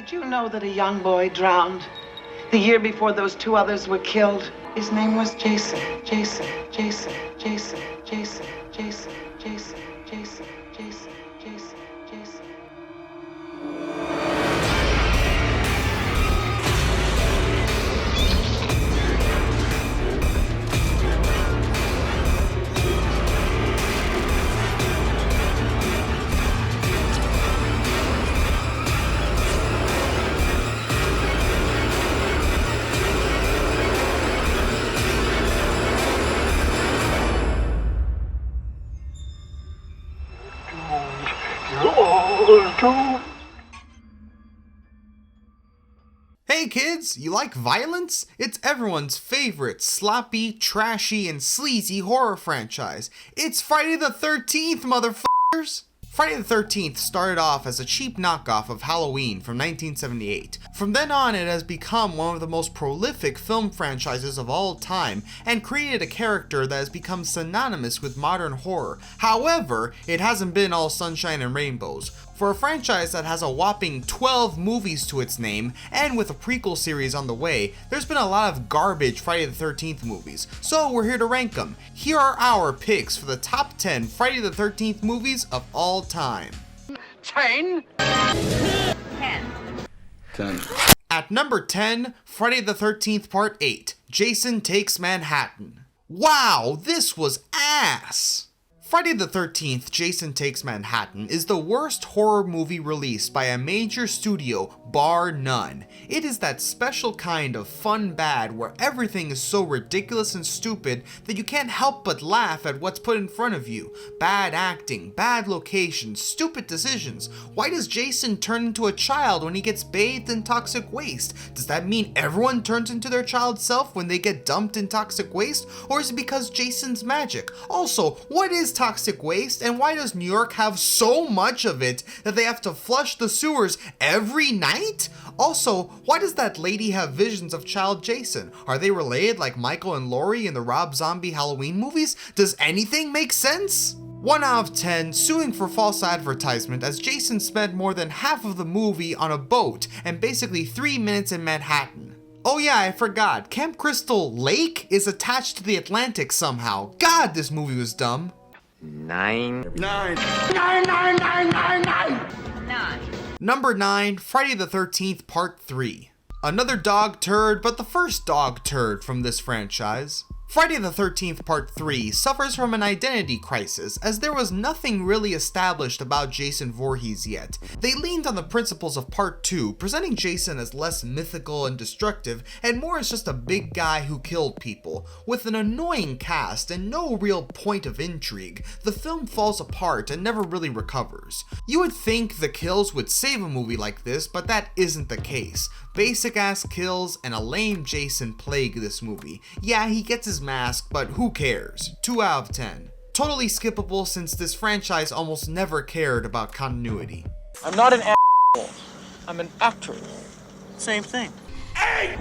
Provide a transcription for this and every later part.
Did you know that a young boy drowned the year before those two others were killed? His name was Jason. Jason, Jason, Jason, Jason, Jason, Jason, Jason, Jason, Jason, Jason. Hey kids, you like violence? It's everyone's favorite sloppy, trashy, and sleazy horror franchise. It's Friday the 13th, motherfuckers! Friday the 13th started off as a cheap knockoff of Halloween from 1978. From then on, it has become one of the most prolific film franchises of all time, and created a character that has become synonymous with modern horror. However, it hasn't been all sunshine and rainbows. For a franchise that has a whopping 12 movies to its name, and with a prequel series on the way, there's been a lot of garbage Friday the 13th movies, so we're here to rank them. Here are our picks for the top 10 Friday the 13th movies of all time. 10. 10. At number 10, Friday the 13th Part 8, Jason Takes Manhattan. Wow, this was ass! Friday the 13th, Jason Takes Manhattan is the worst horror movie released by a major studio, bar none. It is that special kind of fun bad where everything is so ridiculous and stupid that you can't help but laugh at what's put in front of you. Bad acting, bad locations, stupid decisions. Why does Jason turn into a child when he gets bathed in toxic waste? Does that mean everyone turns into their child self when they get dumped in toxic waste? Or is it because Jason's magic? Also, what is toxic waste, and why does New York have so much of it that they have to flush the sewers every night? Also, why does that lady have visions of child Jason? Are they related like Michael and Laurie in the Rob Zombie Halloween movies? Does anything make sense? 1 out of 10, suing for false advertisement as Jason spent more than half of the movie on a boat and basically 3 minutes in Manhattan. Oh yeah, I forgot, Camp Crystal Lake is attached to the Atlantic somehow. God, this movie was dumb. 9. Number 9, Friday the 13th Part 3. Another dog turd, but the first dog turd from this franchise. Friday the 13th Part 3 suffers from an identity crisis, as there was nothing really established about Jason Voorhees yet. They leaned on the principles of Part 2, presenting Jason as less mythical and destructive, and more as just a big guy who killed people. With an annoying cast and no real point of intrigue, the film falls apart and never really recovers. You would think the kills would save a movie like this, but that isn't the case. Basic ass kills and a lame Jason plague this movie. Yeah, he gets his mask, but who cares? 2 out of 10. Totally skippable since this franchise almost never cared about continuity. I'm not an asshole. I'm an actor. Same thing. 8.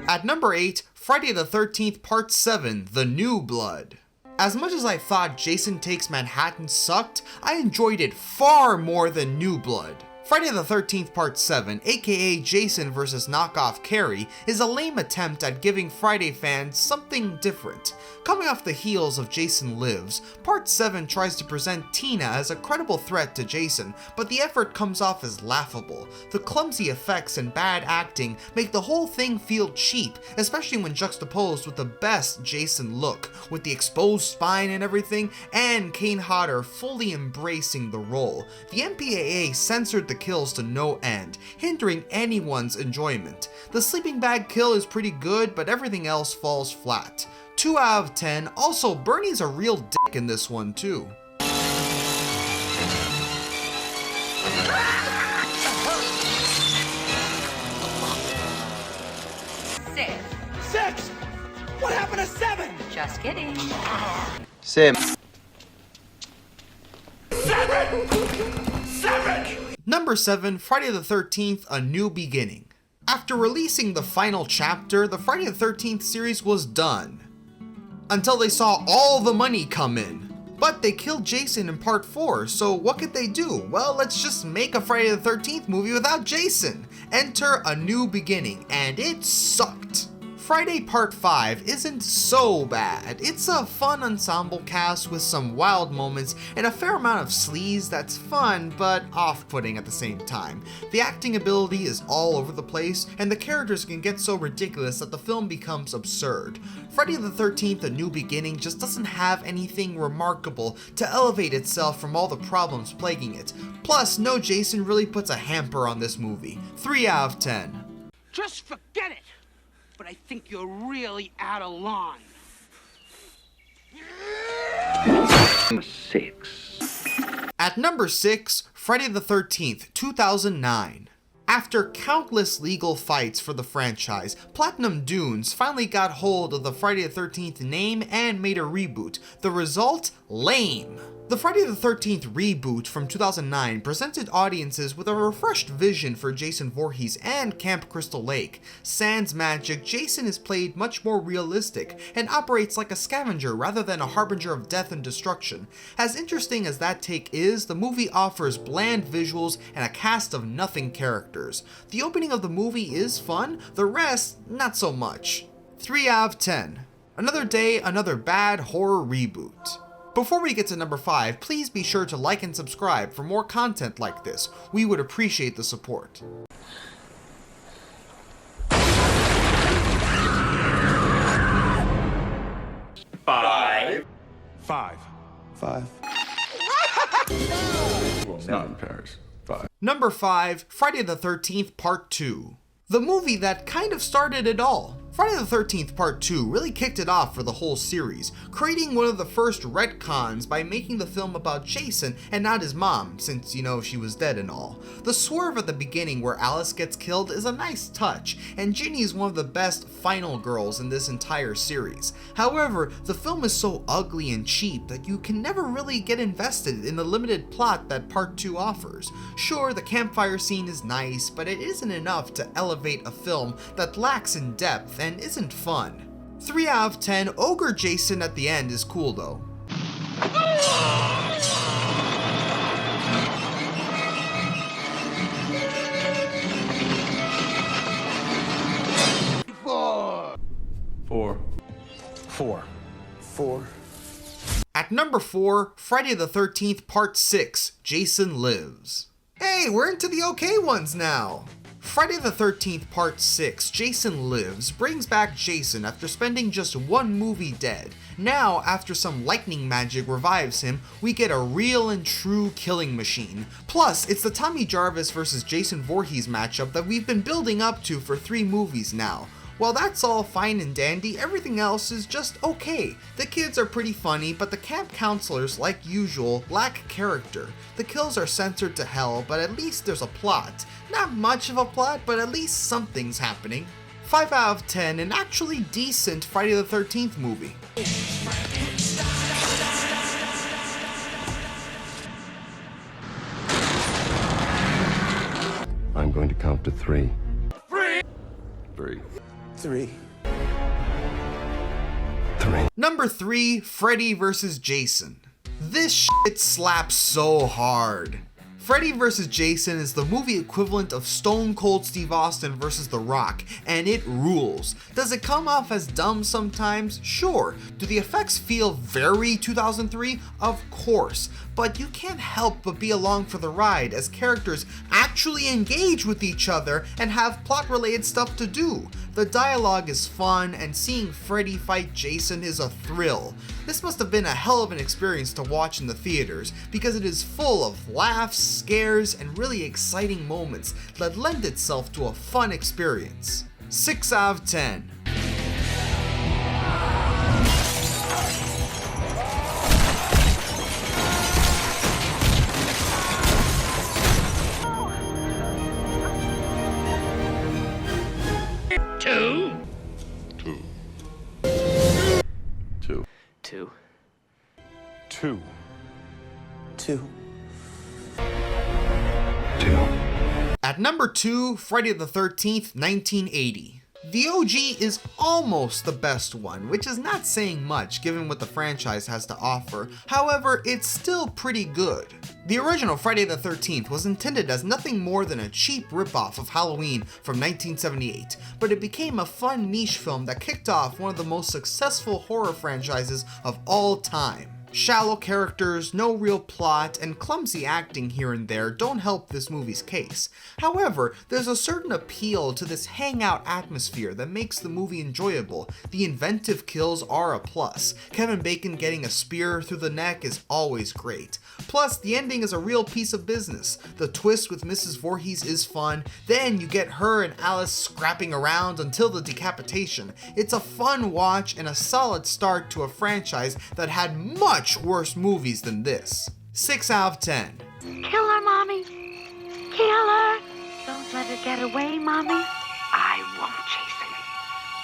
At number 8, Friday the 13th Part 7, The New Blood. As much as I thought Jason Takes Manhattan sucked, I enjoyed it far more than New Blood. Friday the 13th Part 7, aka Jason vs. knockoff Carrie, is a lame attempt at giving Friday fans something different. Coming off the heels of Jason Lives, Part 7 tries to present Tina as a credible threat to Jason, but the effort comes off as laughable. The clumsy effects and bad acting make the whole thing feel cheap, especially when juxtaposed with the best Jason look, with the exposed spine and everything, and Kane Hodder fully embracing the role. The MPAA censored the kills to no end, hindering anyone's enjoyment. The sleeping bag kill is pretty good, but everything else falls flat. 2 out of 10, also Bernie's a real dick in this one too. 6. What happened to 7? Just kidding. 7. 7! Number 7, Friday the 13th, A New Beginning. After releasing the final chapter, the Friday the 13th series was done. Until they saw all the money come in. But they killed Jason in part 4, so what could they do? Well, let's just make a Friday the 13th movie without Jason. Enter A New Beginning, and it sucked. Friday Part 5 isn't so bad. It's a fun ensemble cast with some wild moments and a fair amount of sleaze that's fun but off-putting at the same time. The acting ability is all over the place, and the characters can get so ridiculous that the film becomes absurd. Friday the 13th A New Beginning just doesn't have anything remarkable to elevate itself from all the problems plaguing it. Plus, no Jason really puts a hamper on this movie. 3 out of 10. Just forget it. But I think you're really out of line. 6. At number 6, Friday the 13th, 2009. After countless legal fights for the franchise, Platinum Dunes finally got hold of the Friday the 13th name and made a reboot. The result? Lame. The Friday the 13th reboot from 2009 presented audiences with a refreshed vision for Jason Voorhees and Camp Crystal Lake. Sans magic, Jason is played much more realistic and operates like a scavenger rather than a harbinger of death and destruction. As interesting as that take is, the movie offers bland visuals and a cast of nothing characters. The opening of the movie is fun, the rest, not so much. 3 out of 10. Another day, another bad horror reboot. Before we get to number 5, please be sure to like and subscribe for more content like this. We would appreciate the support. Five. 5. Number 5, Friday the 13th Part 2. The movie that kind of started it all. Friday the 13th Part 2 really kicked it off for the whole series, creating one of the first retcons by making the film about Jason and not his mom, since, you know, she was dead and all. The swerve at the beginning where Alice gets killed is a nice touch, and Ginny is one of the best final girls in this entire series. However, the film is so ugly and cheap that you can never really get invested in the limited plot that Part 2 offers. Sure, the campfire scene is nice, but it isn't enough to elevate a film that lacks in depth and isn't fun. 3 out of 10, Ogre Jason at the end is cool though. Four. At number 4, Friday the 13th Part 6, Jason Lives. Hey, we're into the okay ones now. Friday the 13th Part 6, Jason Lives, brings back Jason after spending just one movie dead. Now, after some lightning magic revives him, we get a real and true killing machine. Plus, it's the Tommy Jarvis vs. Jason Voorhees matchup that we've been building up to for 3 movies now. While that's all fine and dandy, everything else is just okay. The kids are pretty funny, but the camp counselors, like usual, lack character. The kills are censored to hell, but at least there's a plot. Not much of a plot, but at least something's happening. 5 out of 10, an actually decent Friday the 13th movie. I'm going to count to 3. 3. Number 3, Freddy vs. Jason. This shit slaps so hard. Freddy vs. Jason is the movie equivalent of Stone Cold Steve Austin vs. The Rock, and it rules. Does it come off as dumb sometimes? Sure. Do the effects feel very 2003? Of course. But you can't help but be along for the ride as characters actually engage with each other and have plot-related stuff to do. The dialogue is fun, and seeing Freddy fight Jason is a thrill. This must have been a hell of an experience to watch in the theaters, because it is full of laughs, scares, and really exciting moments that lend itself to a fun experience. 6 out of 10. Two. At number 2, Friday the 13th, 1980. The OG is almost the best one, which is not saying much given what the franchise has to offer. However, it's still pretty good. The original Friday the 13th was intended as nothing more than a cheap ripoff of Halloween from 1978, but it became a fun niche film that kicked off one of the most successful horror franchises of all time. Shallow characters, no real plot, and clumsy acting here and there don't help this movie's case. However, there's a certain appeal to this hangout atmosphere that makes the movie enjoyable. The inventive kills are a plus. Kevin Bacon getting a spear through the neck is always great. Plus, the ending is a real piece of business. The twist with Mrs. Voorhees is fun, then you get her and Alice scrapping around until the decapitation. It's a fun watch and a solid start to a franchise that had much worse movies than this. 6 out of 10. Kill her, Mommy. Kill her. Don't let her get away, Mommy. I won't, Jason.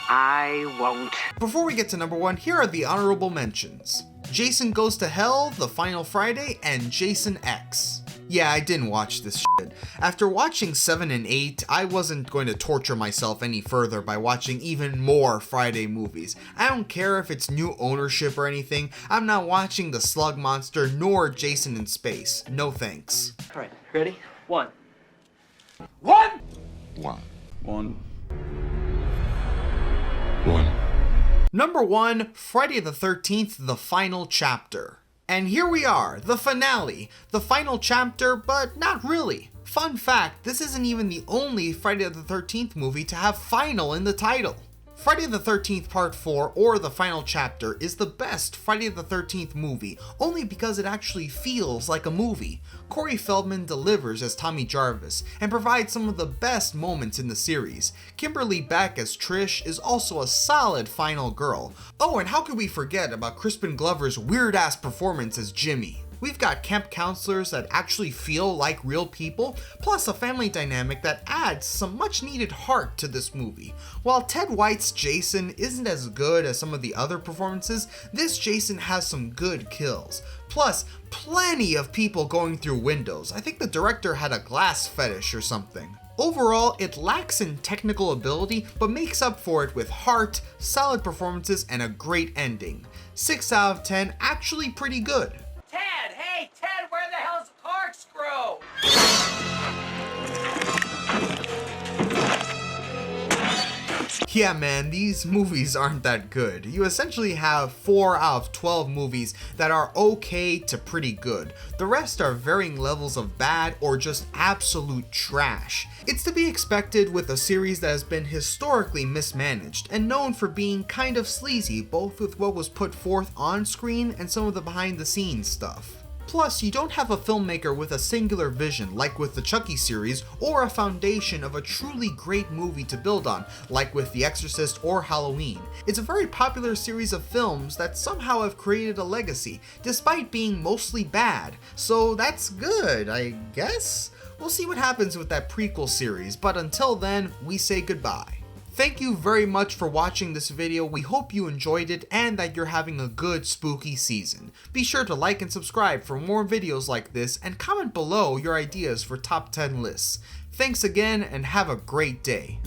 I won't. Before we get to number 1, here are the honorable mentions. Jason Goes to Hell, The Final Friday, and Jason X. Yeah, I didn't watch this shit. After watching 7 and 8, I wasn't going to torture myself any further by watching even more Friday movies. I don't care if it's new ownership or anything. I'm not watching The Slug Monster nor Jason in Space. No thanks. All right, ready? One. One. Number 1, Friday the 13th, The Final Chapter. And here we are, the finale, the final chapter, but not really. Fun fact, this isn't even the only Friday the 13th movie to have final in the title. Friday the 13th Part 4, or The Final Chapter, is the best Friday the 13th movie, only because it actually feels like a movie. Corey Feldman delivers as Tommy Jarvis, and provides some of the best moments in the series. Kimberly Beck as Trish is also a solid final girl. Oh, and how could we forget about Crispin Glover's weird-ass performance as Jimmy? We've got camp counselors that actually feel like real people, plus a family dynamic that adds some much needed heart to this movie. While Ted White's Jason isn't as good as some of the other performances, this Jason has some good kills. Plus, plenty of people going through windows. I think the director had a glass fetish or something. Overall, it lacks in technical ability, but makes up for it with heart, solid performances, and a great ending. 6 out of 10, actually pretty good. Ted! Hey, Ted, where the hell's Corkscrew? Yeah man, these movies aren't that good. You essentially have 4 out of 12 movies that are okay to pretty good. The rest are varying levels of bad or just absolute trash. It's to be expected with a series that has been historically mismanaged and known for being kind of sleazy, both with what was put forth on screen and some of the behind the scenes stuff. Plus, you don't have a filmmaker with a singular vision like with the Chucky series, or a foundation of a truly great movie to build on like with The Exorcist or Halloween. It's a very popular series of films that somehow have created a legacy, despite being mostly bad, so that's good, I guess? We'll see what happens with that prequel series, but until then, we say goodbye. Thank you very much for watching this video. We hope you enjoyed it and that you're having a good spooky season. Be sure to like and subscribe for more videos like this, and comment below your ideas for top 10 lists. Thanks again and have a great day.